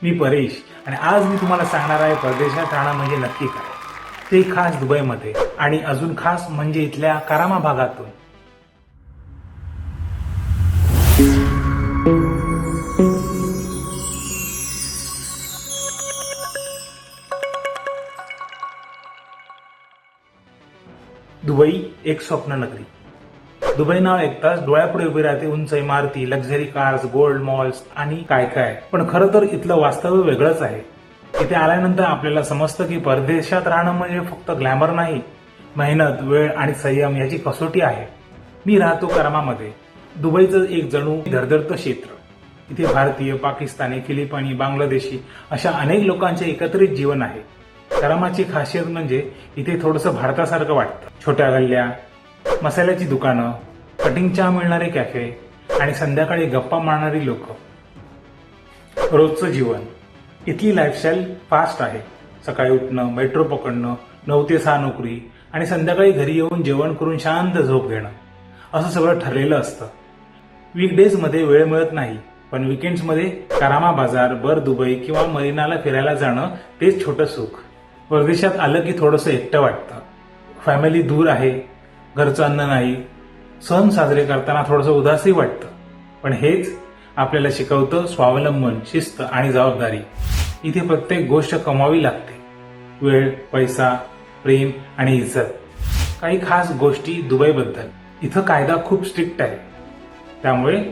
मी परेश आणि आज मी तुम्हाला सांगणार आहे परदेशात राहणं म्हणजे नक्की काय, ते खास दुबईमध्ये आणि अजून खास म्हणजे इथल्या करामा भागातून. दुबई एक स्वप्न नगरी. दुबई नाव ऐकताच डोळ्यापुढे उभी राहते उंच इमारती, लक्झरी कार्स, गोल्ड मॉल्स आणि काय काय. पण खरं तर इथलं वास्तव्य वेगळंच आहे. इथे आल्यानंतर आपल्याला समजतं की परदेशात राहणं म्हणजे फक्त ग्लॅमर नाही, मेहनत, वेळ आणि संयम याची कसोटी आहे. मी राहतो करामामध्ये. दुबईचं एक जणू धडधडतं क्षेत्र. इथे भारतीय, पाकिस्तानी, फिलिपानी, बांगलादेशी अशा अनेक लोकांचे एकत्रित जीवन आहे. करामाची खासियत म्हणजे इथे थोडंसं भारतासारखं वाटतं. छोट्या गल्ल्या, मसाल्याची दुकानं, कटिंग चहा मिळणारे कॅफे आणि संध्याकाळी गप्पा मारणारी लोक. रोजचं जीवन. इथली लाईफस्टाईल फास्ट आहे. सकाळी उठणं, मेट्रो पकडणं, 9 ते 6 नोकरी आणि संध्याकाळी घरी येऊन जेवण करून शांत झोप घेणं, असं सगळं ठरलेलं असतं. वीकडेजमध्ये वेळ मिळत नाही, पण विकेंड्समध्ये करामा बाजार, बर दुबई किंवा मरीनाला फिरायला जाणं तेच छोटं सुख. परदेशात आलं की थोडंसं एकटं वाटतं. फॅमिली दूर आहे, घरचं अन्न नाही, सण साजरे करताना थोडंसं उदासही वाटतं. पण हेच आपल्याला शिकवतं स्वावलंबन, शिस्त आणि जबाबदारी. इथे प्रत्येक गोष्ट कमावी लागते. वेळ, पैसा, प्रेम आणि इज्जत. काही खास गोष्टी दुबईबद्दल. इथं कायदा खूप स्ट्रिक्ट आहे, त्यामुळे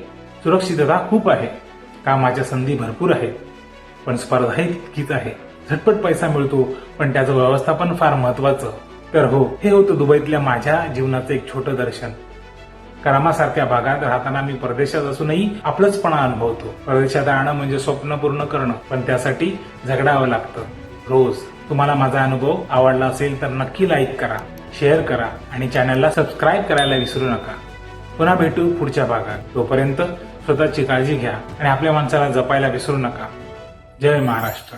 सुरक्षितता खूप आहे. कामाच्या संधी भरपूर आहेत, पण स्पर्धाही तितकीच आहे. झटपट पैसा मिळतो, पण त्याचं व्यवस्थापन फार महत्वाचं. तर हो, हे होतं दुबईतल्या माझ्या जीवनाचं एक छोटं दर्शन. करामासारख्या भागात राहताना मी परदेशात असूनही आपलंचपणा अनुभवतो. परदेशात राहणं म्हणजे स्वप्न पूर्ण करणं, पण त्यासाठी झगडावं लागतं रोज. तुम्हाला माझा अनुभव आवडला असेल तर नक्की लाईक करा, शेअर करा आणि चॅनलला सबस्क्राईब करायला विसरू नका. पुन्हा भेटू पुढच्या भागात. तोपर्यंत स्वतःची काळजी घ्या आणि आपल्या माणसाला जपायला विसरू नका. जय महाराष्ट्र.